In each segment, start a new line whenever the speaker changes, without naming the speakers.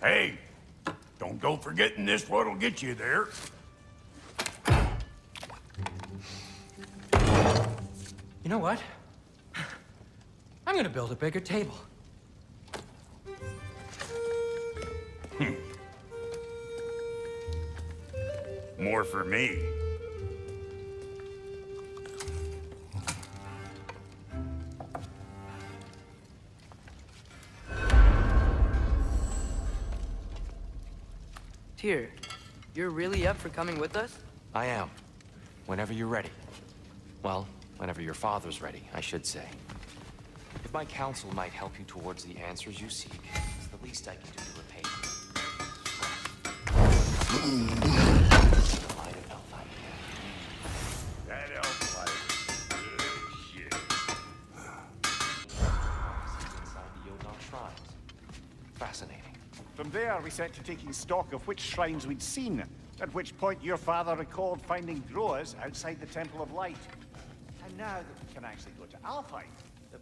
Hey, don't go forgetting this what'll get you there.
You know what? I'm gonna build a bigger table.
More for me.
Tyr, you're really up for coming with us?
I am. Whenever you're ready. Well, whenever your father's ready, I should say. If my counsel might help you towards the answers you seek, it's the least I can do to repay you. Light of Alfheim.
That elf light. Good shit.
Inside the Jotun shrines. Fascinating.
From there, we set to taking stock of which shrines we'd seen, at which point your father recalled finding growers outside the Temple of Light. And now that we can actually go to Alfheim,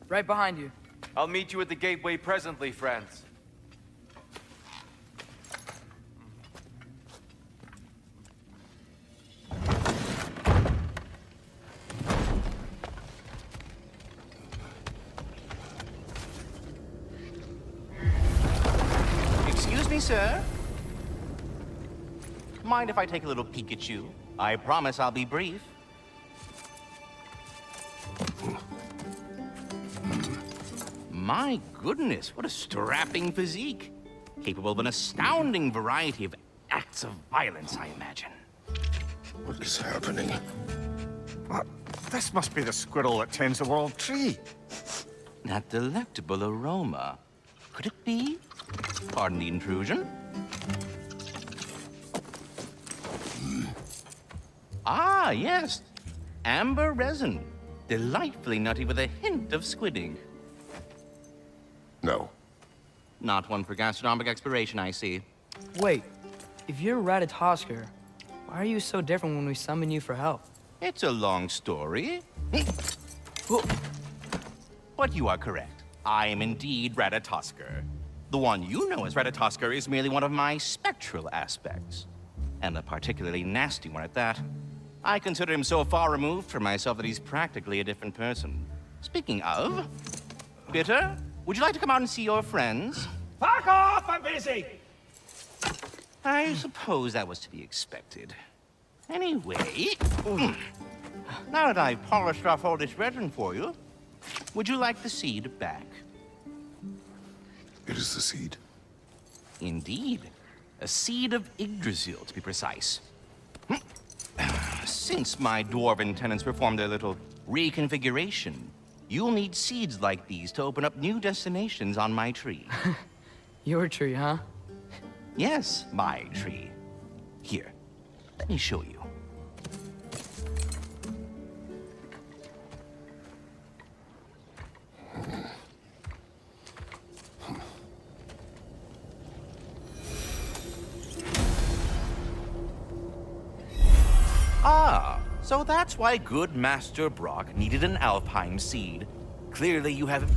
Right behind you.
I'll meet you at the gateway presently, friends.
Excuse me, sir? Mind if I take a little peek at you? I promise I'll be brief. My goodness, what a strapping physique. Capable of an astounding variety of acts of violence, I imagine.
What is happening?
this must be the squirrel that tends the world tree.
That delectable aroma. Could it be? Pardon the intrusion. Ah, yes. Amber resin. Delightfully nutty with a hint of squid ink.
No.
Not one for gastronomic exploration, I see.
Wait, if you're Ratatoskr, why are you so different when we summon you for help?
It's a long story. But you are correct. I am indeed Ratatoskr. The one you know as Ratatoskr is merely one of my spectral aspects. And a particularly nasty one at that. I consider him so far removed from myself that he's practically a different person. Speaking of... Bitter, would you like to come out and see your friends?
Fuck off! I'm busy!
I suppose that was to be expected. Anyway... Now that I've polished off all this resin for you, would you like the seed back?
It is the seed.
Indeed. A seed of Yggdrasil, to be precise. Since my dwarven tenants performed their little reconfiguration, you'll need seeds like these to open up new destinations on my tree.
Your tree, huh?
Yes, my tree. Here, let me show you. Ah, so that's why good Master Brock needed an Alfheim seed. Clearly you haven't...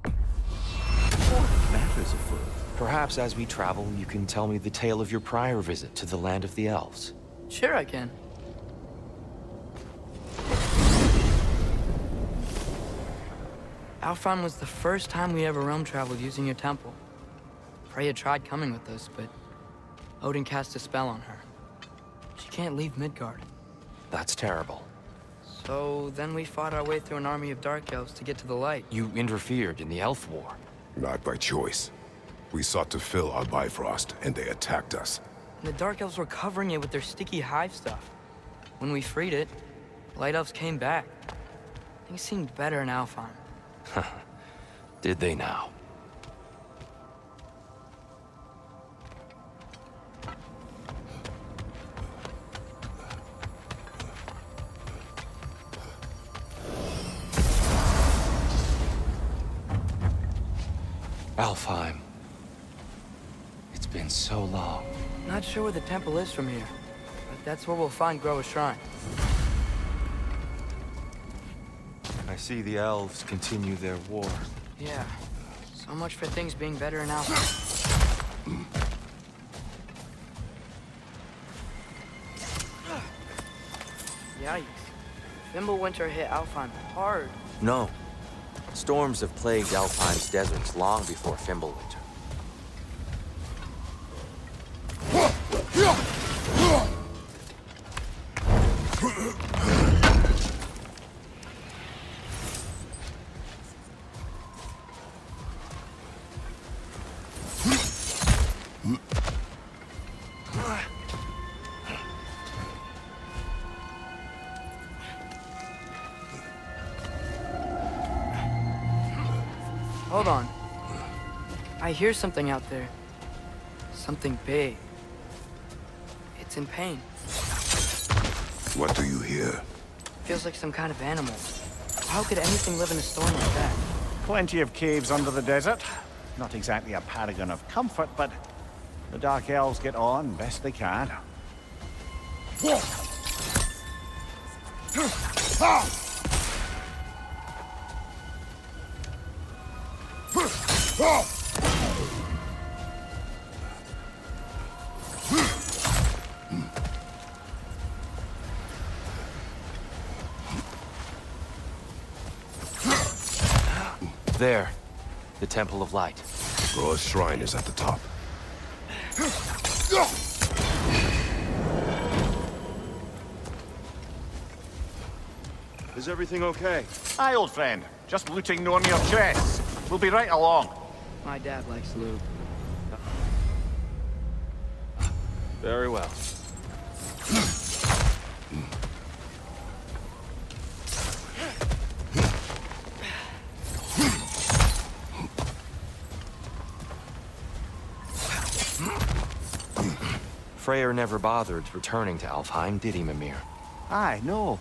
What matters afoot?
Perhaps as we travel, you can tell me the tale of your prior visit to the land of the elves.
Sure I can. Alfheim was the first time we ever realm traveled using your temple. Freya tried coming with us, but Odin cast a spell on her. She can't leave Midgard.
That's terrible.
So then we fought our way through an army of dark elves to get to the light.
You interfered in the elf war.
Not by choice. We sought to fill our Bifrost, and they attacked us.
And the dark elves were covering it with their sticky hive stuff. When we freed it, light elves came back. Things seemed better in Alfheim.
Did they now? Alfheim. It's been so long.
Not sure where the temple is from here, but that's where we'll find Groa's shrine.
I see the elves continue their war.
Yeah, so So much for things being better in Alfheim. Yikes. Fimbulwinter hit Alfheim hard.
No. Storms have plagued Alfheim's deserts long before Fimbulwinter.
Hold on. I hear something out there. Something big. It's in pain.
What do you hear?
Feels like some kind of animal. How could anything live in a storm like that?
Plenty of caves under the desert. Not exactly a paragon of comfort, but the Dark Elves get on best they can.
There. The Temple of Light.
Groa's shrine is at the top.
Is everything okay?
Aye, old friend. Just looting Nornir chests. We'll be right along.
My dad likes loot.
Very well. Freyr never bothered returning to Alfheim, did he, Mimir?
Aye, no.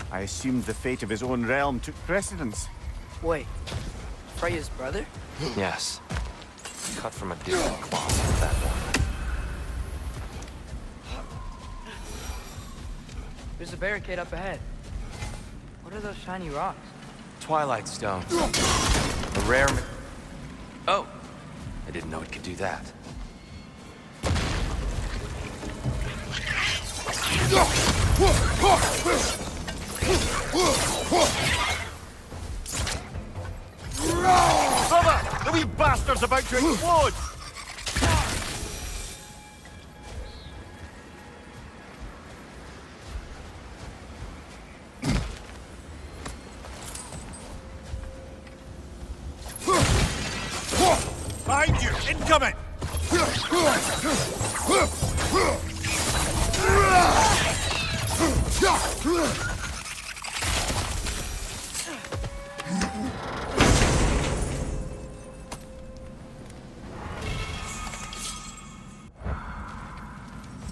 I assumed the fate of his own realm took precedence.
Wait. Freya's brother?
Yes. Cut from a different cloth, that one.
There's a barricade up ahead. What are those shiny rocks?
Twilight Stone. A rare... Oh! I didn't know it could do that.
Brother! The wee bastard's about to explode! Behind you! Incoming!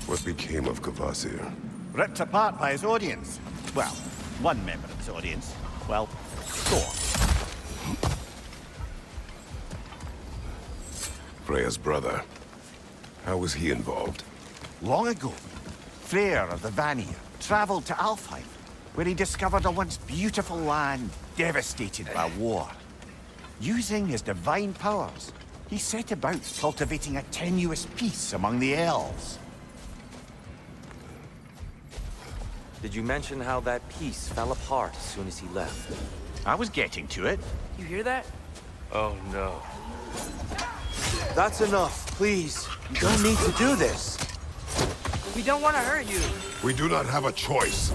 What became of Kvasir?
Ripped apart by his audience. Well, one member of his audience. Well, four.
Freya's brother. How was he involved?
Long ago, Freyr of the Vanir traveled to Alfheim, where he discovered a once beautiful land devastated by war. Using his divine powers, he set about cultivating a tenuous peace among the elves.
Did you mention how that piece fell apart as soon as he left?
I was getting to it.
You hear that?
Oh no.
That's enough, please. You don't need to do this.
We don't want to hurt you.
We do not have a choice.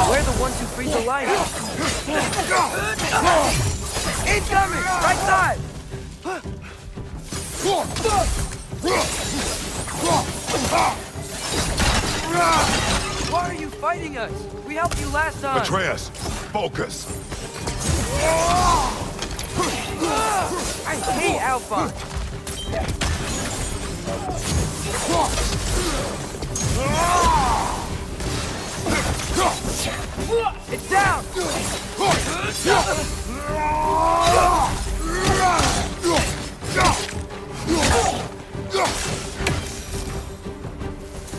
We're the ones who freed the light. Incoming! Right side! Why are you fighting us? We helped you last time.
Atreus, focus.
I hate Alpha. It's down!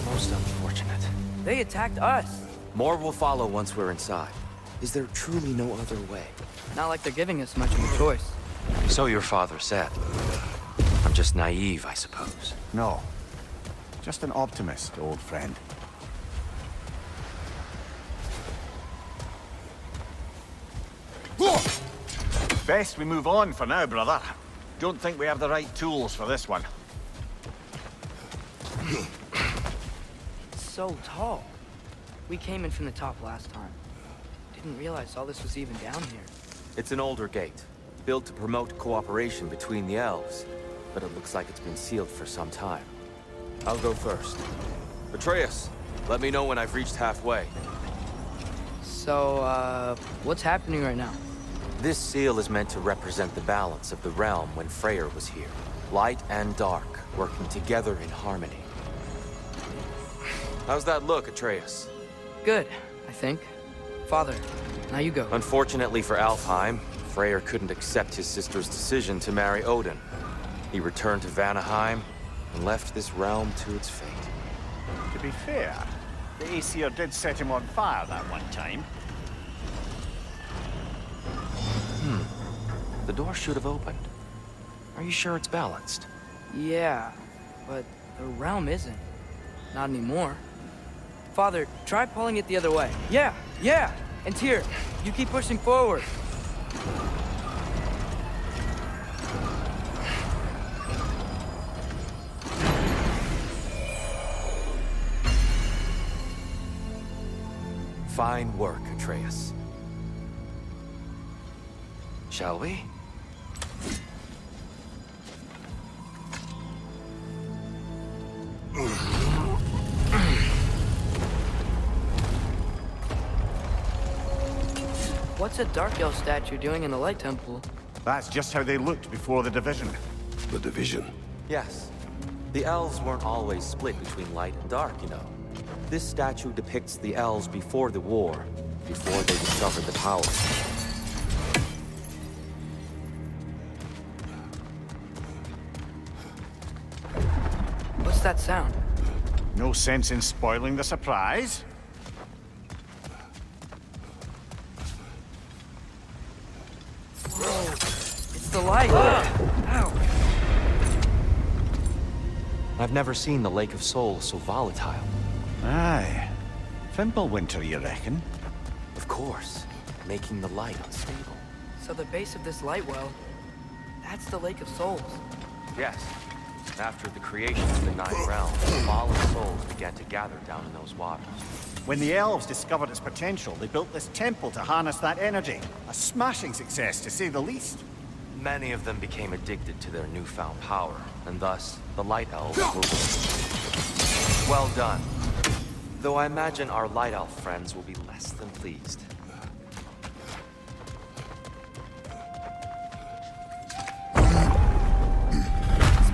Most unfortunate.
They attacked us.
More will follow once we're inside. Is there truly no other way?
Not like they're giving us much of a choice.
So your father said. I'm just naive, I suppose.
No. Just an optimist, old friend. Best we move on for now, brother. Don't think we have the right tools for this one.
It's so tall. We came in from the top last time. Didn't realize all this was even down here.
It's an older gate, built to promote cooperation between the elves, but it looks like it's been sealed for some time. I'll go first. Atreus, let me know when I've reached halfway.
So, what's happening right now?
This seal is meant to represent the balance of the realm when Freyr was here. Light and dark, working together in harmony. How's that look, Atreus?
Good, I think. Father, now you go.
Unfortunately for Alfheim, Freyr couldn't accept his sister's decision to marry Odin. He returned to Vanaheim and left this realm to its fate.
To be fair, the Aesir did set him on fire that one time.
The door should have opened. Are you sure it's balanced?
Yeah, but the realm isn't. Not anymore. Father, try pulling it the other way. Yeah! And Tyr, you keep pushing forward.
Fine work, Atreus.
Shall we?
What's a Dark Elf statue doing in the Light Temple?
That's just how they looked before the division.
The division.
Yes. The elves weren't always split between light and dark, you know. This statue depicts the elves before the war, before they discovered the power.
What's that sound?
No sense in spoiling the surprise.
It's the light! Ow!
I've never seen the Lake of Souls so volatile.
Aye. Fimbulwinter, you reckon?
Of course, making the light unstable.
So the base of this light well, that's the Lake of Souls.
Yes. After the creation of the Nine Realms, fallen souls began to gather down in those waters.
When the elves discovered its potential, they built this temple to harness that energy. A smashing success, to say the least.
Many of them became addicted to their newfound power, and thus, the Light Elves were born. Well done. Though I imagine our Light Elf friends will be less than pleased.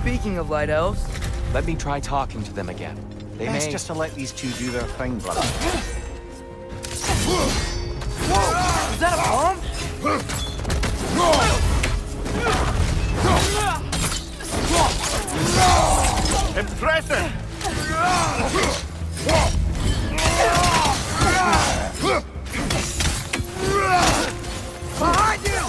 Speaking of Light Elves,
Let me try talking to them again. They
Best
may...
just to let these two do their thing, brother.
is that a bomb?
Impressive!
Behind you!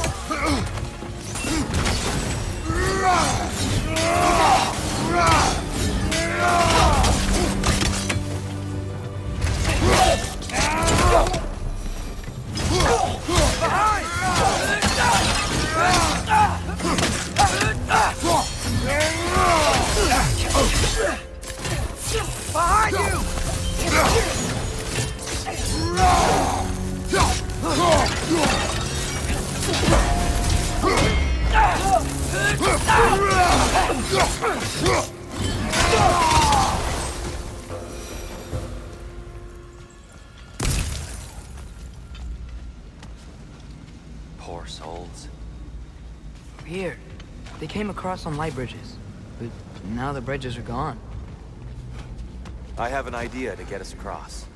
Behind you!
Poor souls.
Weird. They came across on light bridges, but now the bridges are gone.
I have an idea to get us across.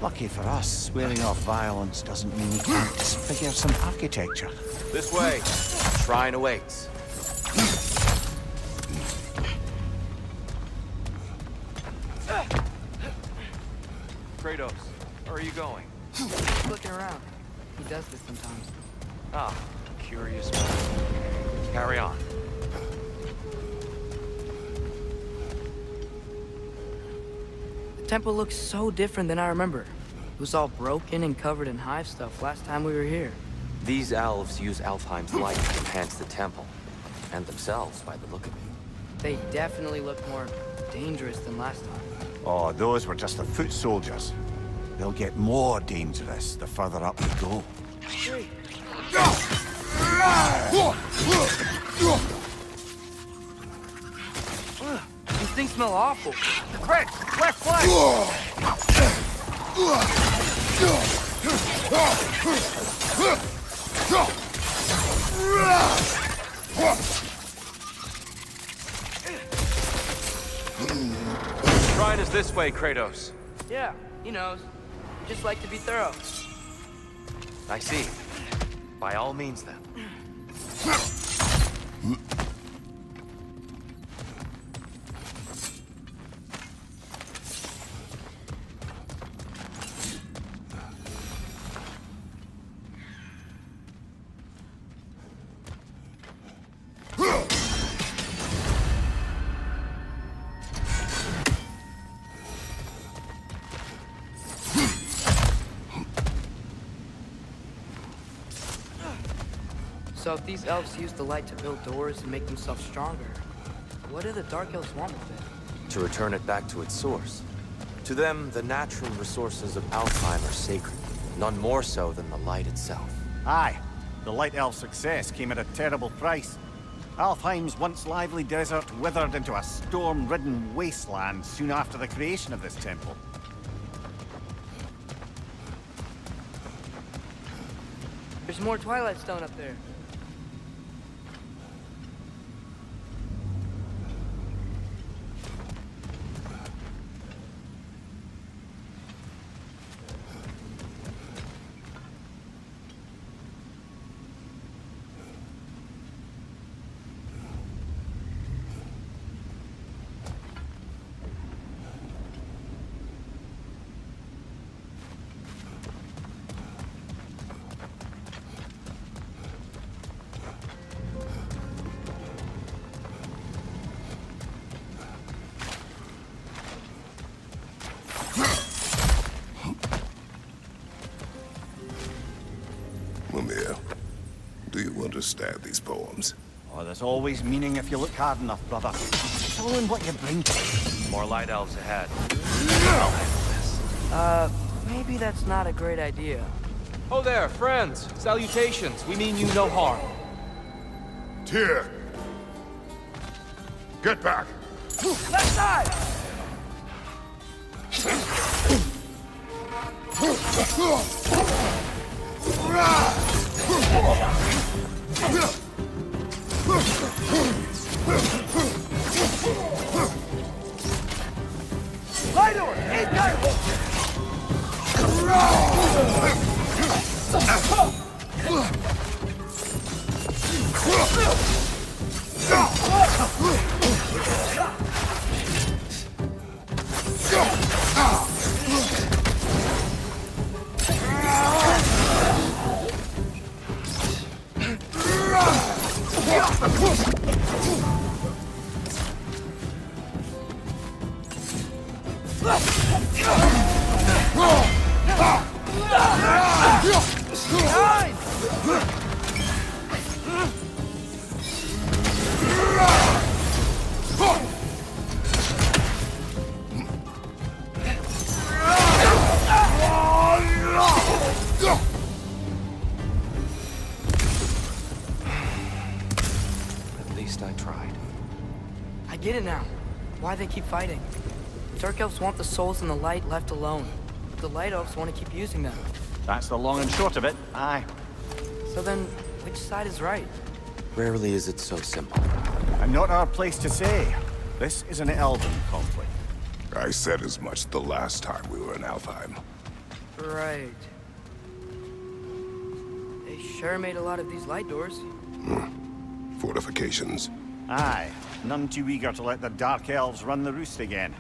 Lucky for us, swearing off violence doesn't mean we can't disfigure some architecture.
This way. Shrine awaits.
Kratos. Where are you going?
Looking around. He does this sometimes.
Ah, curious man. Carry on.
The temple looks so different than I remember. It was all broken and covered in hive stuff last time we were here.
These elves use Alfheim's light to enhance the temple. And themselves, by the look of it.
They definitely look more dangerous than last time.
Oh, those were just the foot soldiers. They'll get more dangerous the further up we go.
These things smell awful.
Quick! Left flank!
Shrine is this way, Kratos.
Yeah, he knows. We just like to be thorough.
I see. By all means, then.
So if these elves use the light to build doors and make themselves stronger, what do the Dark Elves want with it?
To return it back to its source. To them, the natural resources of Alfheim are sacred, none more so than the light itself.
Aye, the Light Elf success came at a terrible price. Alfheim's once lively desert withered into a storm-ridden wasteland soon after the creation of this temple.
There's more Twilight Stone up there.
Mimir, do you understand these poems?
Oh, there's always meaning if you look hard enough, brother. It's all in what you bring to it.
More light elves ahead. I'll handle this.
Maybe that's not a great idea.
Oh there, friends. Salutations. We mean you no harm.
Tyr! Get back!
Left side! Lightor!
At least I tried.
I get it now. Why they keep fighting. Dark Elves want the souls in the light left alone. The Light Elves want to keep using them.
That's the long and short of it. Aye.
So then, which side is right?
Rarely is it so simple.
And not our place to say. This is an elven conflict.
I said as much the last time we were in Alfheim.
Right. They sure made a lot of these light doors.
Fortifications.
Aye. None too eager to let the Dark Elves run the roost again.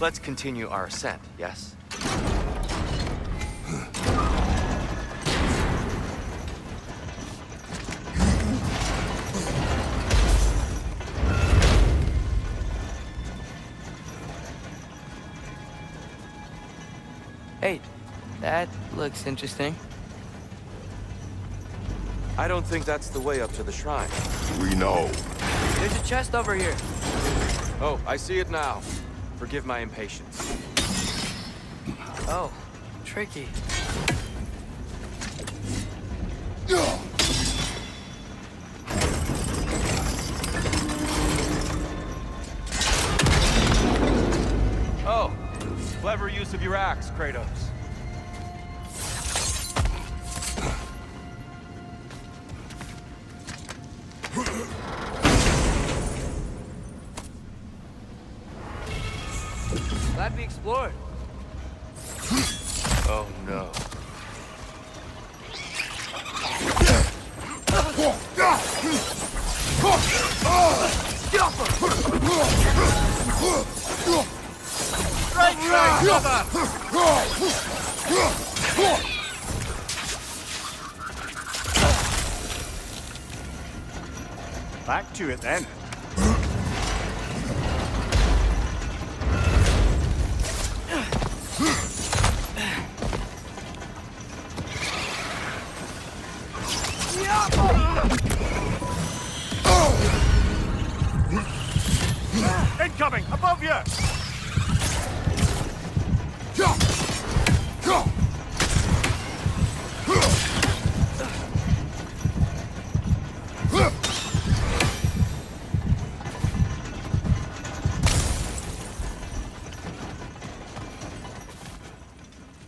Let's continue our ascent, yes?
Hey, that looks interesting.
I don't think that's the way up to the shrine.
We know.
There's a chest over here.
Oh, I see it now. Forgive my impatience.
Oh, tricky.
Oh, clever use of your axe, Kratos.
Glad we explored.
Oh no.
Back to it then. Incoming! Above you!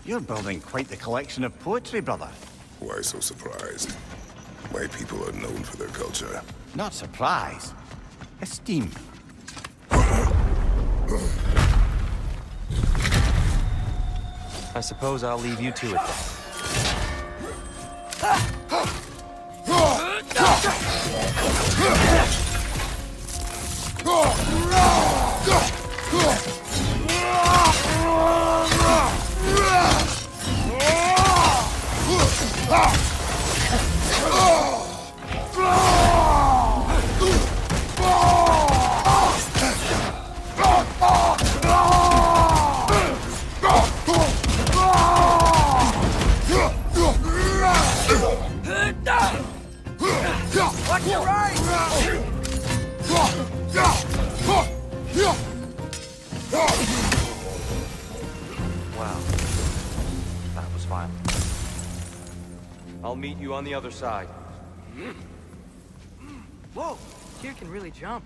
You're building quite the collection of poetry, brother.
Why so surprised? My people are known for their culture.
Not surprise. Esteem.
I suppose I'll leave you to it then.
Watch your right!
Wow. That was violent.
I'll meet you on the other side.
Whoa, Tyr can really jump.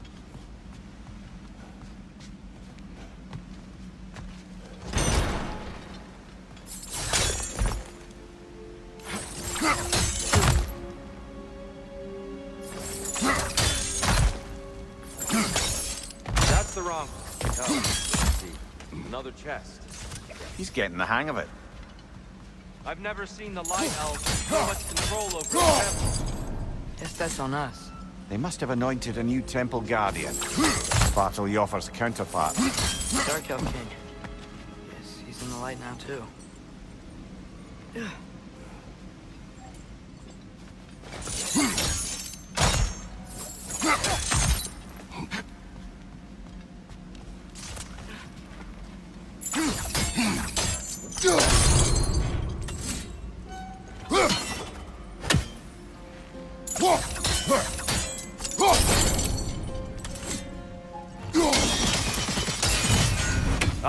That's the wrong. Oh, see. Another chest.
He's getting the hang of it.
I've never seen the Light Elves with so much control over the temple.
Guess that's on us.
They must have anointed a new temple guardian. Bartle Yoffer's counterpart.
Dark Elf King. Yes, he's in the light now, too.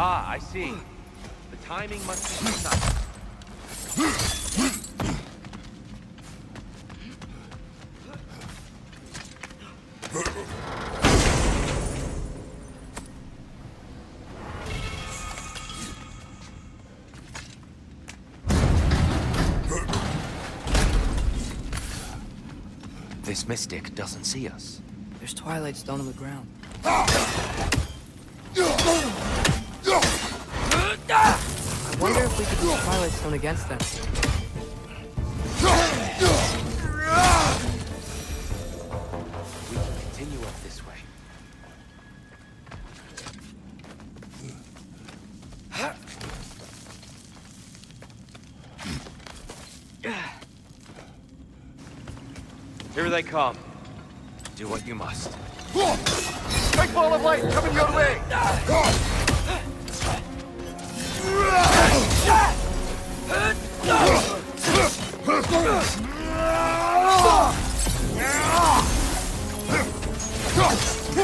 Ah, I see. The timing must be precise.
This mystic doesn't see us.
There's Twilight Stone on the ground. I wonder if we could use Twilight Stone against them.
We can continue up this way.
Here they come. Do what you must.
Big ball of light coming your way!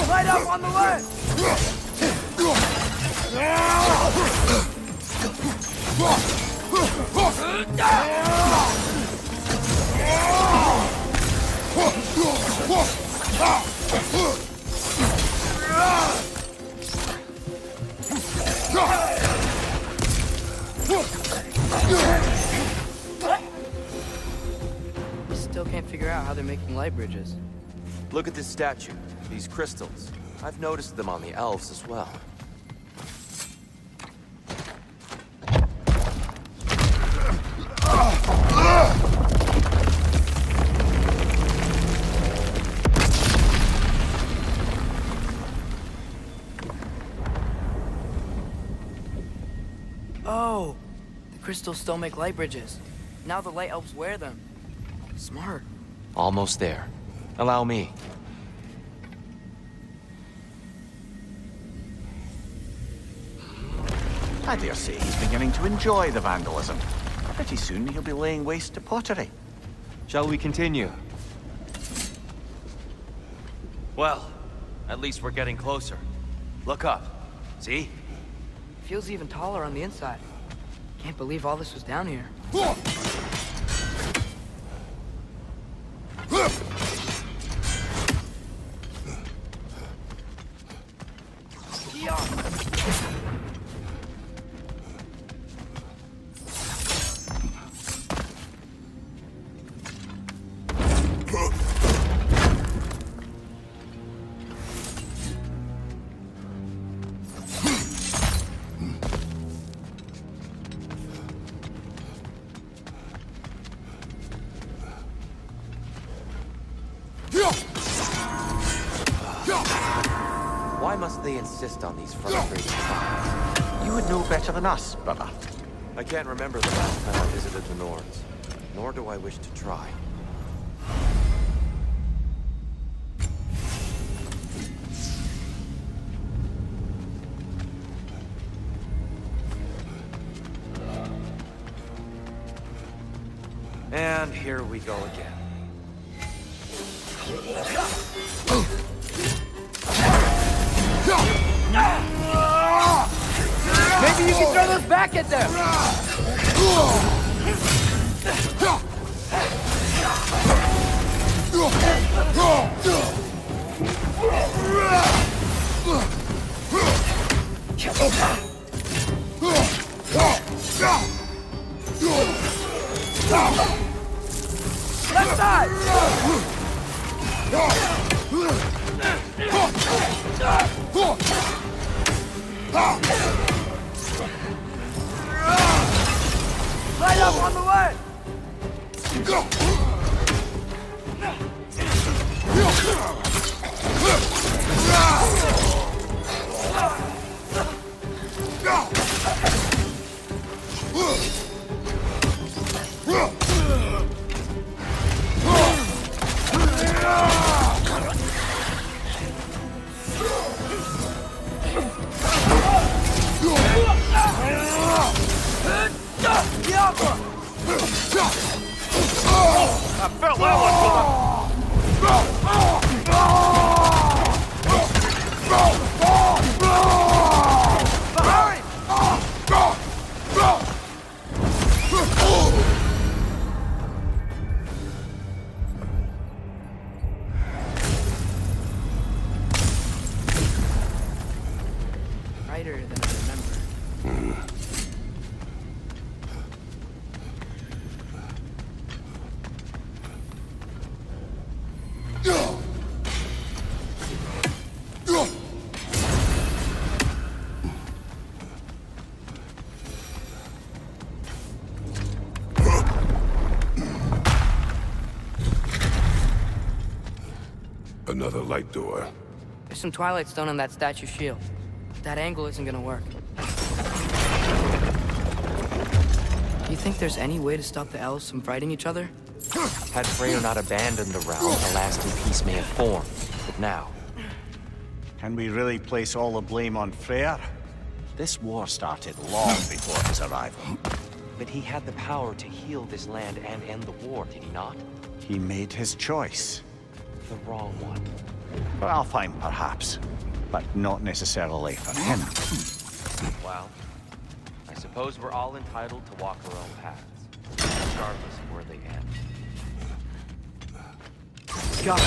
Light up on the left! Still can't figure out how they're making light bridges.
Look at this statue. These crystals. I've noticed them on the elves as well.
Oh! The crystals still make light bridges. Now the light elves wear them. Smart.
Almost there. Allow me.
I dare say he's beginning to enjoy the vandalism. Pretty soon he'll be laying waste to pottery.
Shall we continue?
Well, at least we're getting closer. Look up. See?
Feels even taller on the inside. Can't believe all this was down here.
Why must they insist on these frustrating times?
You would know better than us, brother.
I can't remember the last time I visited the Nords, nor do I wish to try. And here we go again.
Maybe you can throw those back at them! Left side! Light up on the left!
I felt that one,
Brighter than I remember.
Another light door.
There's some Twilight Stone on that statue shield. That angle isn't gonna work. Do you think there's any way to stop the elves from fighting each other?
Had Freyr not abandoned the realm, a lasting peace may have formed. But now,
Can we really place all the blame on Freyr? This war started long before his arrival.
but he had the power to heal this land and end the war, did he not?
He made his choice.
The wrong one.
For Alfheim, perhaps. But not necessarily for him.
Well, I suppose we're all entitled to walk our own paths, regardless of where they end.
Got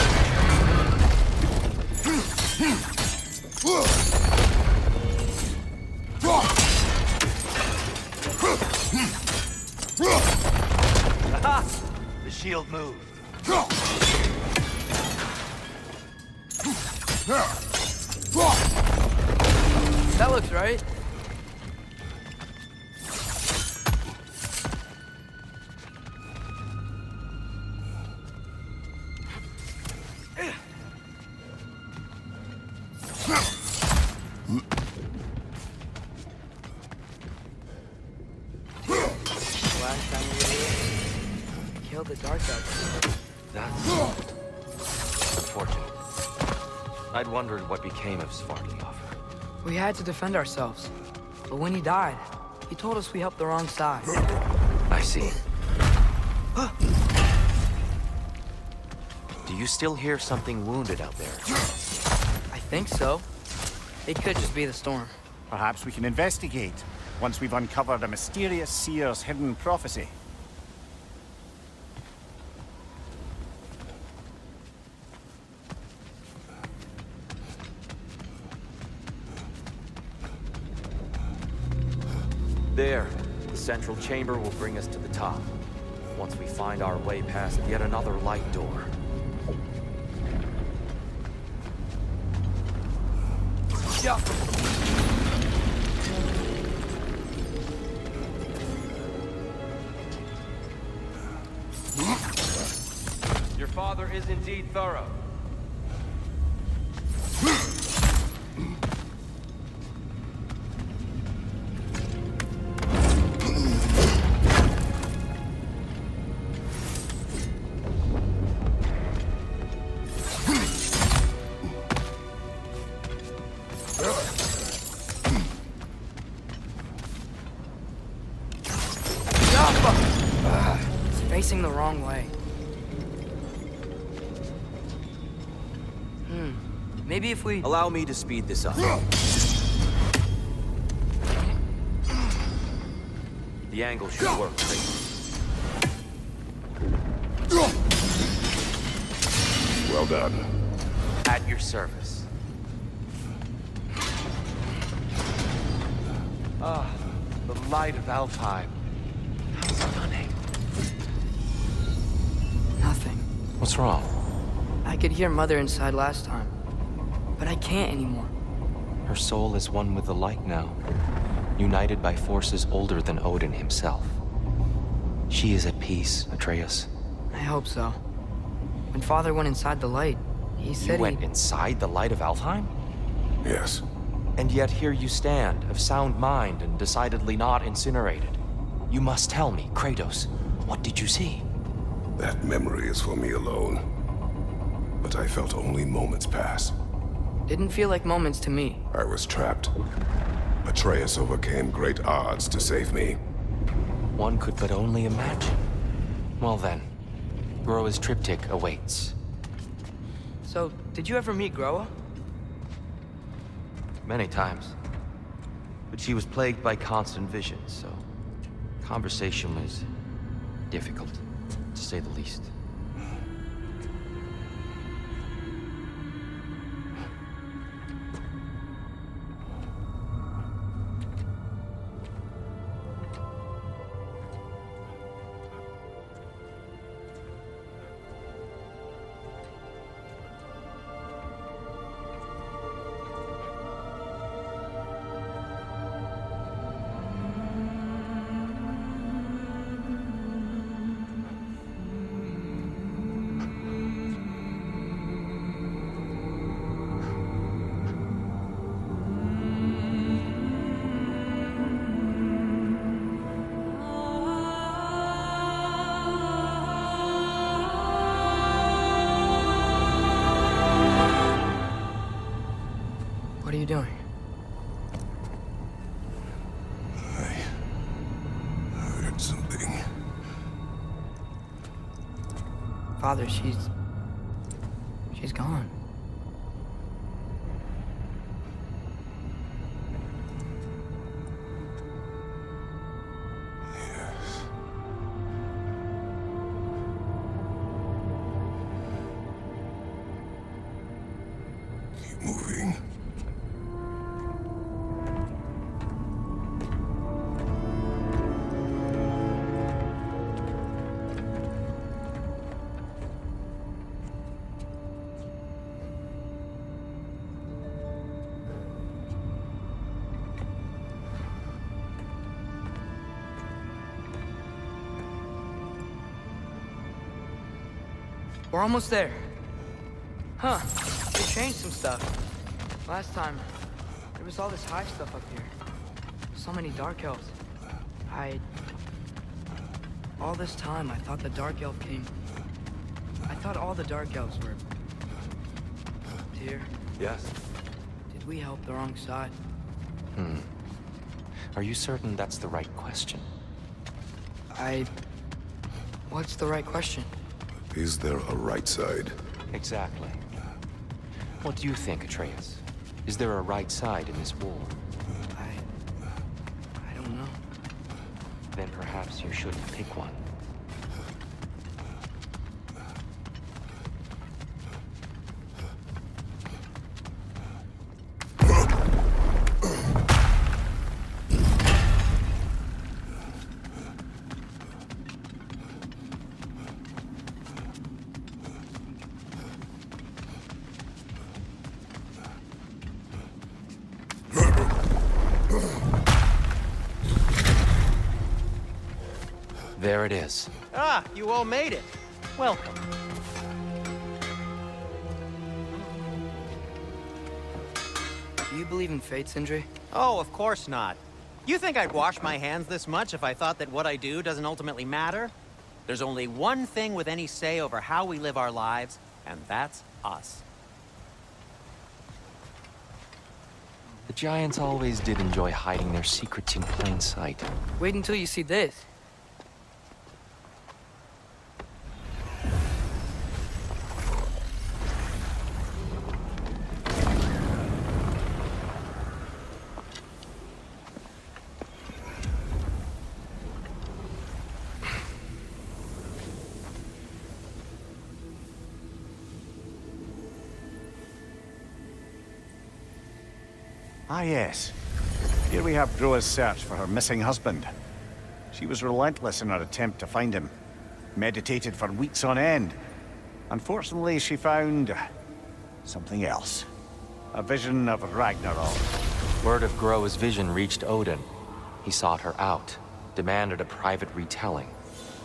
Aha! The shield moved.
That looks right. Last time we were here, killed the Dark Elves.
That's unfortunate. I'd wondered what became of Svartalfheim.
We had to defend ourselves. But when he died, he told us we helped the wrong side.
I see. Do you still hear something wounded out there?
I think so. It could just be the storm.
Perhaps we can investigate, once we've uncovered a mysterious seer's hidden prophecy.
There. The central chamber will bring us to the top. Once we find our way past yet another light door.
Yeah.
Your father is indeed thorough.
It's facing the wrong way. Maybe if we...
Allow me to speed this up. The angle should work.
Well done.
At your service. Ah, the light of Alfheim. How stunning.
Nothing.
What's wrong?
I could hear Mother inside last time. But I can't anymore.
Her soul is one with the light now, united by forces older than Odin himself. She is at peace, Atreus.
I hope so. When Father went inside the light, he
You
said
went inside the light of Alfheim?
Yes.
And yet here you stand, of sound mind and decidedly not incinerated. You must tell me, Kratos, what did you see?
That memory is for me alone. But I felt only moments pass.
Didn't feel like moments to me.
I was trapped. Atreus overcame great odds to save me.
One could but only imagine. Well then, Groa's triptych awaits.
So, did you ever meet Groa?
Many times. But she was plagued by constant visions, so conversation was difficult, to say the least.
Father, she's gone.
Yes. Keep moving.
We're almost there. Huh. They changed some stuff. Last time, there was all this high stuff up here. So many dark elves. All this time, I thought the dark elf came... I thought all the dark elves were... Tyr,
Yes.
did we help the wrong side?
Are you certain that's the right question?
What's the right question?
Is there a right side?
Exactly. What do you think, Atreus? Is there a right side in this war?
I don't know.
Then perhaps you shouldn't pick one. There it is.
Ah, you all made it. Welcome.
Do you believe in fate, Sindri?
Oh, of course not. You think I'd wash my hands this much if I thought that what I do doesn't ultimately matter? There's only one thing with any say over how we live our lives, and that's us.
The giants always did enjoy hiding their secrets in plain sight.
Wait until you see this.
Ah, yes. Here we have Groa's search for her missing husband. She was relentless in her attempt to find him. Meditated for weeks on end. Unfortunately, she found... something else. A vision of Ragnarok.
Word of Groa's vision reached Odin. He sought her out, demanded a private retelling.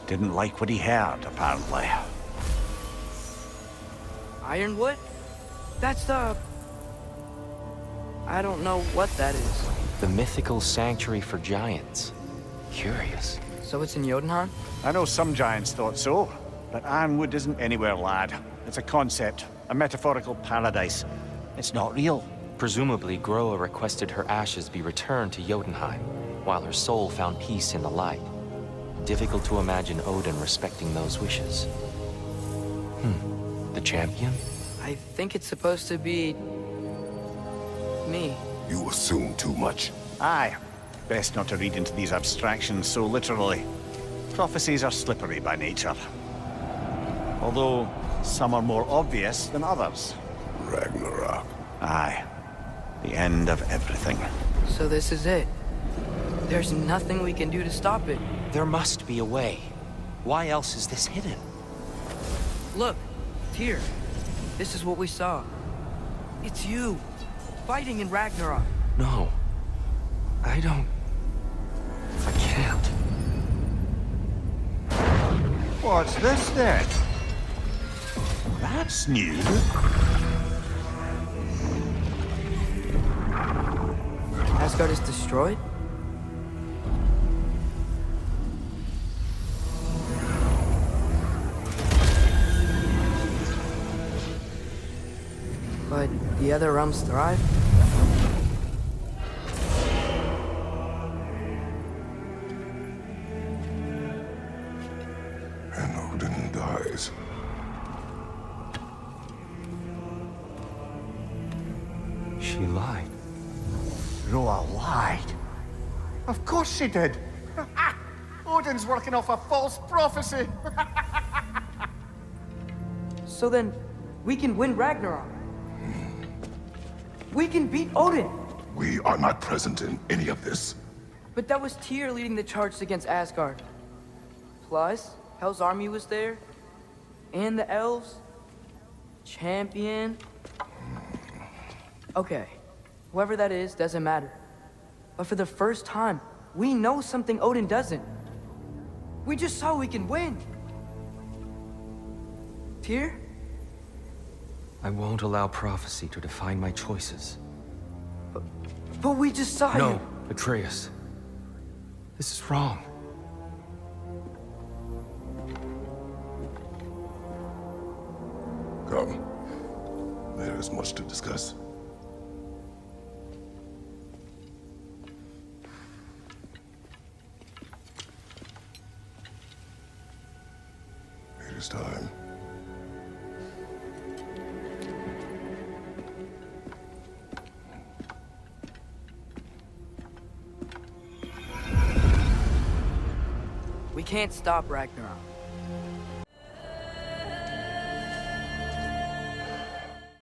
Didn't like what he heard, apparently.
Ironwood? That's the... I don't know what that is.
The mythical sanctuary for giants. Curious.
So it's in Jotunheim?
I know some giants thought so, but Ironwood isn't anywhere, lad. It's a concept, a metaphorical paradise. It's not real.
Presumably, Groa requested her ashes be returned to Jotunheim, while her soul found peace in the light. Difficult to imagine Odin respecting those wishes. The champion?
I think it's supposed to be... me.
You assume too much.
Aye. Best not to read into these abstractions so literally. Prophecies are slippery by nature. Although, some are more obvious than others.
Ragnarok.
Aye. The end of everything.
So this is it. There's nothing we can do to stop it.
There must be a way. Why else is this hidden?
Look, Tyr. This is what we saw. It's you, fighting in Ragnarok.
No. I don't... I can't.
What's this then? That's new.
Asgard is destroyed? But the other realms thrive?
And Odin dies.
Of course she did. Odin's working off a false prophecy.
So then, we can win Ragnarok. We can beat Odin.
We are not present in any of this.
But that was Tyr leading the charge against Asgard. Plus, Hell's army was there. And the elves. Champion. Okay, whoever that is doesn't matter. But for the first time, we know something Odin doesn't. We just saw we can win. Tyr?
I won't allow prophecy to define my choices.
But we just saw
No,
you.
Atreus. This is wrong.
Come. There is much to discuss. It is time.
We can't stop Ragnarok.